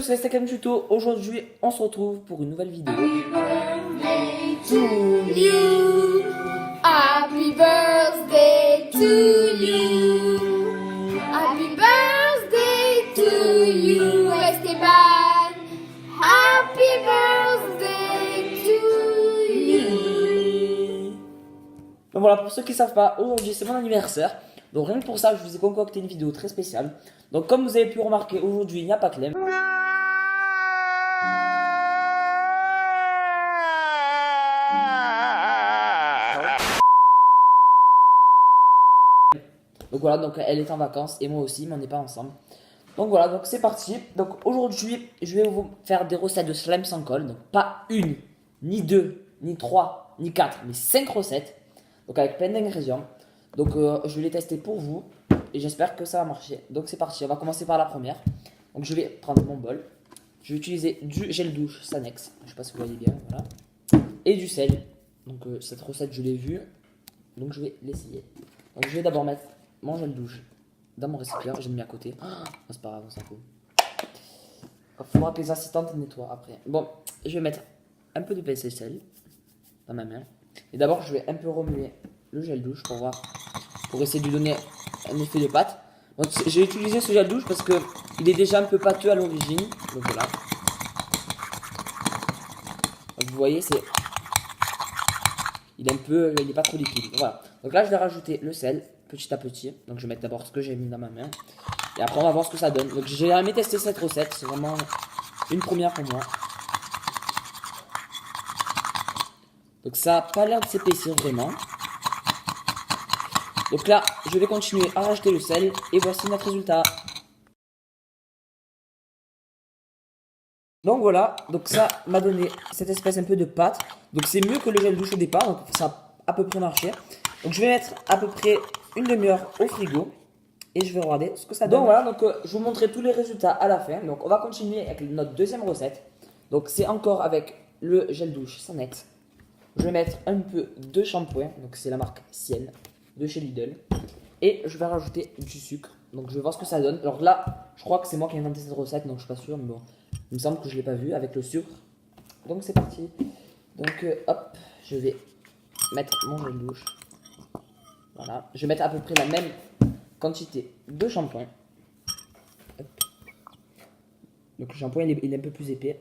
c'est Instagram Tuto. Aujourd'hui, on se retrouve pour une nouvelle vidéo. Happy birthday to you. Happy birthday to you, Esteban. Happy birthday to you. Donc voilà, pour ceux qui ne savent pas, aujourd'hui c'est mon anniversaire. Donc rien que pour ça, je vous ai concocté une vidéo très spéciale. Donc comme vous avez pu remarquer, aujourd'hui il n'y a pas Clem. Donc voilà, donc elle est en vacances et moi aussi, mais on n'est pas ensemble. Donc voilà, donc c'est parti. Donc aujourd'hui, je vais vous faire des recettes de slime sans colle. Donc pas une, ni deux, ni trois, ni quatre, mais 5 recettes. Donc avec plein d'ingrédients. Donc je vais les tester pour vous et j'espère que ça va marcher. Donc c'est parti, on va commencer par la première. Donc je vais prendre mon bol. Je vais utiliser du gel douche Sanex. Je sais pas si vous voyez bien, voilà. Et du sel. Donc cette recette je l'ai vue. Donc je vais l'essayer. Donc je vais d'abord mettre mon gel douche dans mon récipient, j'ai mis à côté. Oh, c'est pas grave, on s'en fout. Il faudra que les assistantes nettoient après. Bon, je vais mettre un peu de pinceau sel dans ma main. Et d'abord, je vais un peu remuer le gel douche pour voir, pour essayer de lui donner un effet de pâte. Donc, j'ai utilisé ce gel douche parce que il est déjà un peu pâteux à l'origine. Donc voilà. Donc, vous voyez, il est pas trop liquide. Voilà. Donc là, je vais rajouter le sel petit à petit. Donc je vais mettre d'abord ce que j'ai mis dans ma main. Et après, on va voir ce que ça donne. Donc j'ai jamais testé cette recette. C'est vraiment une première pour moi. Donc ça n'a pas l'air de s'épaissir vraiment. Donc là, je vais continuer à rajouter le sel. Et voici notre résultat. Donc voilà, donc ça m'a donné cette espèce un peu de pâte. Donc c'est mieux que le gel douche au départ, donc ça a à peu près marché. Donc je vais mettre à peu près une demi-heure au frigo et je vais regarder ce que ça donne. Donc voilà, donc je vous montrerai tous les résultats à la fin. Donc on va continuer avec notre deuxième recette. Donc c'est encore avec le gel douche Sanex. Je vais mettre un peu de shampoing, donc c'est la marque Sienne de chez Lidl. Et je vais rajouter du sucre. Donc je vais voir ce que ça donne. Alors là, je crois que c'est moi qui ai inventé cette recette, donc je suis pas sûr, mais bon. Il me semble que je l'ai pas vu avec le sucre. Donc c'est parti. Donc hop, je vais mettre mon gel douche. Voilà. Je vais mettre à peu près la même quantité de shampoing. Hop. Donc le shampoing il est un peu plus épais.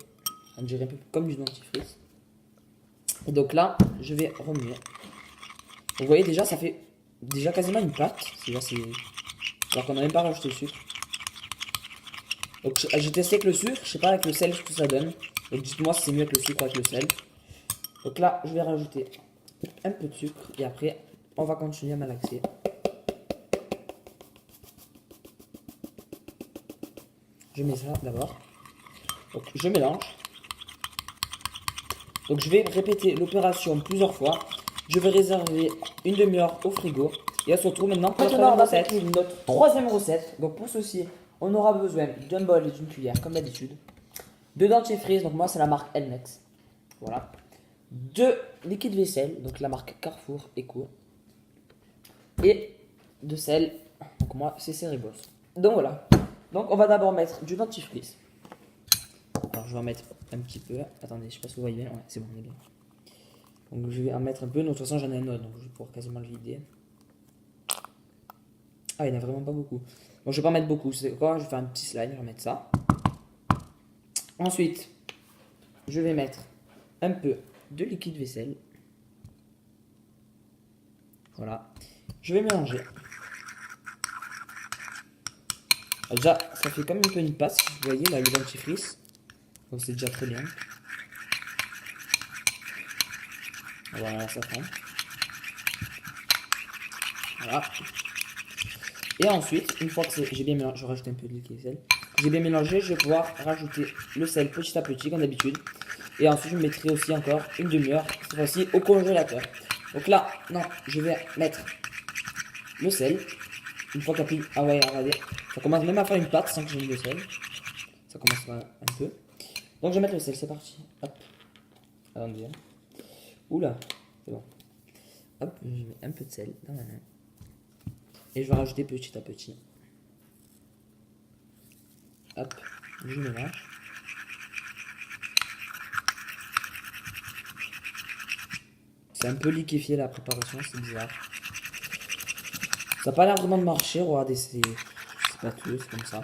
On dirait un peu comme du dentifrice. Et donc là, je vais remuer. Vous voyez déjà, ça fait déjà quasiment une pâte. Alors qu'on n'a même pas rajouté le sucre. Donc j'ai testé avec le sucre, je sais pas avec le sel ce que ça donne. Donc dites-moi si c'est mieux avec le sucre ou avec le sel. Donc là, je vais rajouter un peu de sucre et après, on va continuer à malaxer. Je mets ça d'abord. Donc je mélange. Donc je vais répéter l'opération plusieurs fois. Je vais réserver une demi-heure au frigo. Et on se retrouve maintenant pour notre troisième recette. Donc pour ceci, on aura besoin d'un bol et d'une cuillère comme d'habitude. De dentifrice, donc moi c'est la marque Elmex. Voilà. De liquide vaisselle, donc la marque Carrefour Eco. Et de sel, donc moi c'est Cerebos. Donc voilà. Donc on va d'abord mettre du dentifrice. Alors je vais en mettre un petit peu. Attendez, je sais pas si vous voyez bien. Ouais, c'est bon, on est bien. Donc je vais en mettre un peu. De toute façon j'en ai un autre, donc je vais pouvoir quasiment le vider. Ah, il n'y en a vraiment pas beaucoup. Bon, je vais pas en mettre beaucoup. C'est quoi? Je vais faire un petit slime. Je vais mettre ça. Ensuite, je vais mettre un peu de liquide vaisselle. Voilà. Je vais mélanger. Déjà, ça fait comme un peu une pâte. Vous voyez là le dentifrice. Donc c'est déjà très bien. Voilà, ça prend. Voilà. Et ensuite, une fois que j'ai bien mélangé, je rajoute un peu de liquide vaisselle. J'ai bien mélangé, je vais pouvoir rajouter le sel petit à petit comme d'habitude. Et ensuite je mettrai aussi encore une demi-heure, cette fois-ci au congélateur. Donc là, non, je vais mettre le sel. Une fois qu'il n'y a plus... Ah ouais, regardez. Ça commence même à faire une pâte sans que j'ai mis le sel. Ça commence un peu. Donc je vais mettre le sel, c'est parti. Hop. Attendez. Oula, c'est bon. Hop, je mets un peu de sel dans ma main. Et je vais rajouter petit à petit. Hop, je mélange. c'est un peu liquéfié la préparation, c'est bizarre. Ça n'a pas l'air vraiment de marcher, regardez, c'est pâteux, c'est comme ça.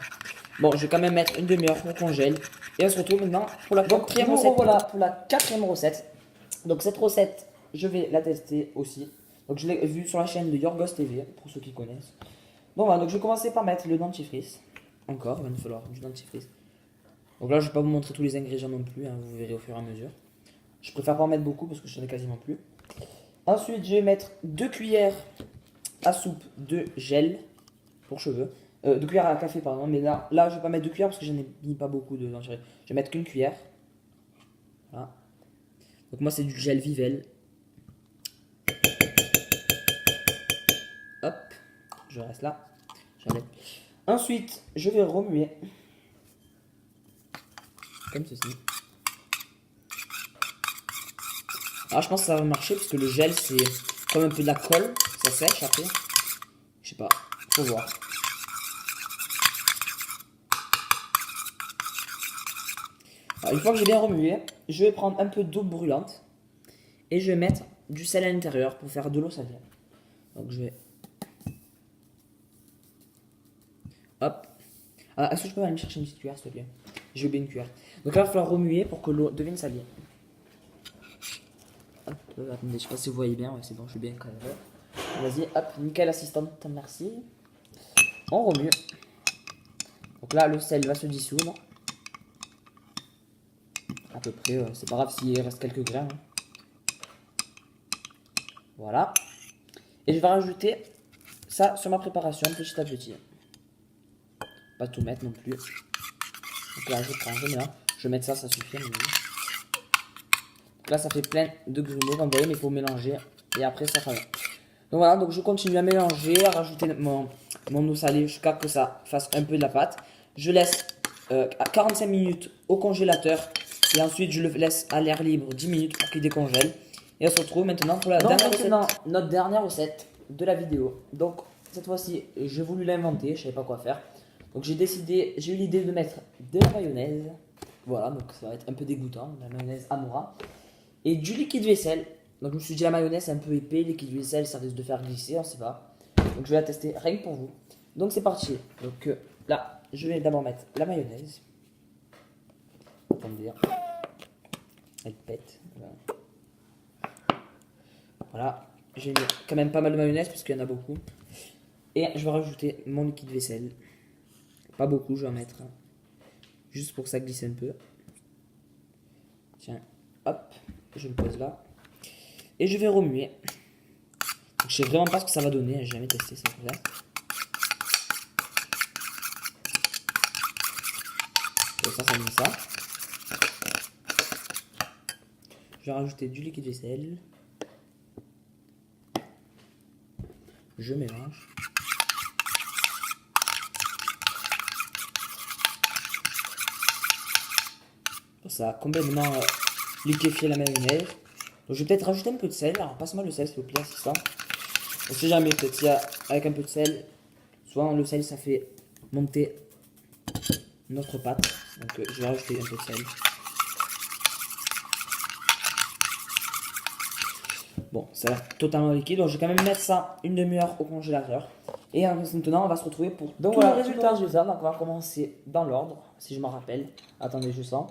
Bon, je vais quand même mettre une demi-heure pour congèle. Et on se retrouve maintenant pour la quatrième recette. Voilà, pour la quatrième recette. Donc cette recette, je vais la tester aussi. Donc je l'ai vue sur la chaîne de Yorgos TV, pour ceux qui connaissent. Bon voilà, donc je vais commencer par mettre le dentifrice. Encore, il va nous falloir du dentifrice. Donc là, je vais pas vous montrer tous les ingrédients non plus, hein, vous verrez au fur et à mesure. Je préfère pas en mettre beaucoup parce que je n'en ai quasiment plus. Ensuite, je vais mettre 2 cuillères à soupe de gel pour cheveux. 2 cuillères à café, pardon. Mais là, je vais pas mettre 2 cuillères parce que j'en ai mis pas beaucoup de dentifrice. Je vais mettre qu'une cuillère. Voilà. Donc moi, c'est du gel Vivelle. Hop, je reste là. J'arrête. Ensuite, je vais remuer. Comme ceci. Alors je pense que ça va marcher parce que le gel c'est comme un peu de la colle, ça sèche après. Je sais pas, faut voir. Alors, une fois que j'ai bien remué, je vais prendre un peu d'eau brûlante et je vais mettre du sel à l'intérieur pour faire de l'eau salée. Donc je vais... Hop. Ah, est-ce que je peux aller me chercher une petite cuillère s'il te plaît? J'ai oublié une cuillère. Donc là il va falloir remuer pour que l'eau devienne salée. Hop, attendez, je sais pas si vous voyez bien, ouais, c'est bon, je suis bien quand même. Vas-y, hop, nickel assistante, merci. On remue. Donc là, le sel va se dissoudre. À peu près, c'est pas grave s'il reste quelques grains. Hein. Voilà. Et je vais rajouter ça sur ma préparation petit à petit. Pas tout mettre non plus. Donc là, je prends, je mets là. Je vais mettre ça, ça suffit. Donc là, ça fait plein de grumeaux, comme vous voyez, mais il faut mélanger. Et après, ça va. Donc voilà, donc je continue à mélanger, à rajouter mon eau salée jusqu'à que ça fasse un peu de la pâte. Je laisse 45 minutes au congélateur. Et ensuite, je le laisse à l'air libre 10 minutes pour qu'il décongèle. Et on se retrouve maintenant pour notre dernière recette de la vidéo. Donc, cette fois-ci, j'ai voulu l'inventer, je savais pas quoi faire. Donc j'ai eu l'idée de mettre de la mayonnaise. Voilà, donc ça va être un peu dégoûtant, la mayonnaise Amora. Et du liquide vaisselle. Donc je me suis dit la mayonnaise c'est un peu épais, liquide vaisselle ça risque de faire glisser, on sait pas. Donc je vais la tester rien que pour vous. Donc c'est parti. Donc là, je vais d'abord mettre la mayonnaise. Attendez. Elle pète. Voilà. J'ai mis quand même pas mal de mayonnaise parce qu'il y en a beaucoup. Et je vais rajouter mon liquide vaisselle. Pas beaucoup, je vais en mettre. Juste pour que ça glisse un peu. Tiens, hop, je le pose là. Et je vais remuer. Donc, je sais vraiment pas ce que ça va donner, j'ai jamais testé ça. Et ça donne ça. Je vais rajouter du liquide vaisselle. Je mélange. Ça a complètement liquéfié la mayonnaise. Donc je vais peut-être rajouter un peu de sel. Alors passe-moi le sel s'il vous plaît, c'est ça. On sait jamais, peut-être si avec un peu de sel, souvent le sel ça fait monter notre pâte. Donc je vais rajouter un peu de sel. Bon, ça a l'air totalement liquide. Donc je vais quand même mettre ça une demi-heure au congélateur. Et maintenant on va se retrouver pour donc voilà, le résultat. Donc on va commencer dans l'ordre, si je m'en rappelle. Attendez, je sens.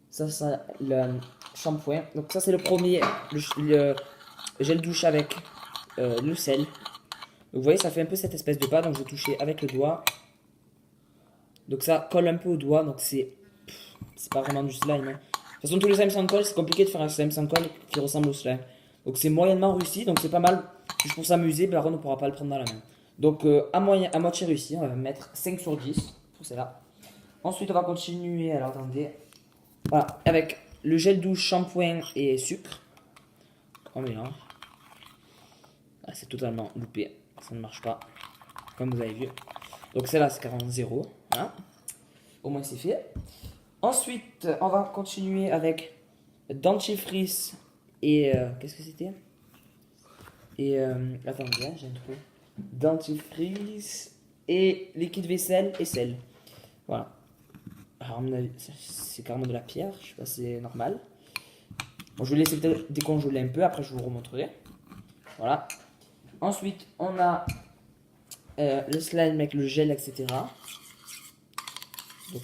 Ça, le shampoing. Donc ça, c'est le premier, le gel douche avec le sel. Donc vous voyez, ça fait un peu cette espèce de pâte. Donc je vais toucher avec le doigt. Donc ça colle un peu au doigt. Donc c'est pas vraiment du slime. Hein. De toute façon, tous les slimes sans colle, c'est compliqué de faire un slime sans colle qui ressemble au slime. Donc c'est moyennement réussi. Donc c'est pas mal. Juste pour s'amuser. Par contre, on ne pourra pas le prendre dans la main. Donc à moitié réussi. On va mettre 5 sur 10 pour celle-là. Ensuite, on va continuer. Alors attendez. Voilà, avec le gel douche, shampoing et sucre. On mélange. Ah, c'est totalement loupé. Ça ne marche pas. Comme vous avez vu. Donc celle-là, c'est carrément 0. Hein. Au moins, c'est fait. Ensuite, on va continuer avec dentifrice et... qu'est-ce que c'était? Et... attendez, j'ai un trou. Dentifrice et liquide vaisselle et sel. Voilà. Alors, à mon avis, c'est carrément de la pierre, je sais pas si c'est normal. Bon, je vais laisser peut-être décongeler un peu, après je vous remontrerai. Voilà. Ensuite, on a le slime avec le gel, etc. Donc,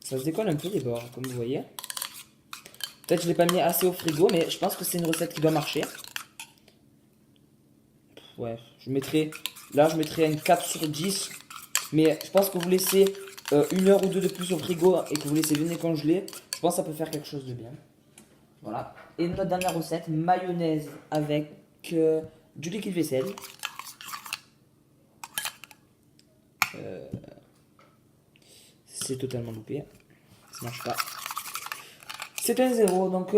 ça se décolle un peu les bords, comme vous voyez. Peut-être que je ne l'ai pas mis assez au frigo, mais je pense que c'est une recette qui doit marcher. Ouais, là je mettrai un 4 sur 10. Mais je pense que vous laissez 1 heure ou 2 de plus au frigo et que vous laissez bien décongeler. Je pense que ça peut faire quelque chose de bien. Voilà. Et notre dernière recette, mayonnaise avec du liquide vaisselle. C'est totalement loupé. Ça marche pas. C'est un 0. Donc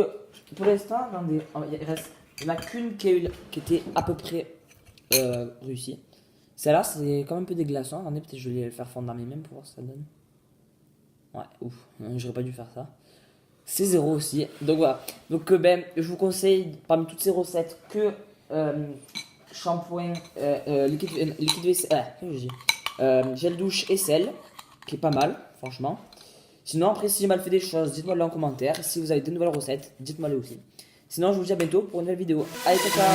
pour l'instant, attendez, il n'y en a qu'une qui était à peu près réussie. Celle-là, c'est quand même un peu des glaçons. Attendez, peut-être je vais le faire fondre dans mes mains pour voir ce que ça donne. Ouais, ouf, j'aurais pas dû faire ça. C'est 0 aussi. Donc voilà. Donc je vous conseille parmi toutes ces recettes que shampoing, liquide vaisselle, gel douche et sel, qui est pas mal, franchement. Sinon, après, si j'ai mal fait des choses, dites-moi en commentaire. Si vous avez de nouvelles recettes, dites-moi les aussi. Sinon, je vous dis à bientôt pour une nouvelle vidéo. Allez, ciao, ciao!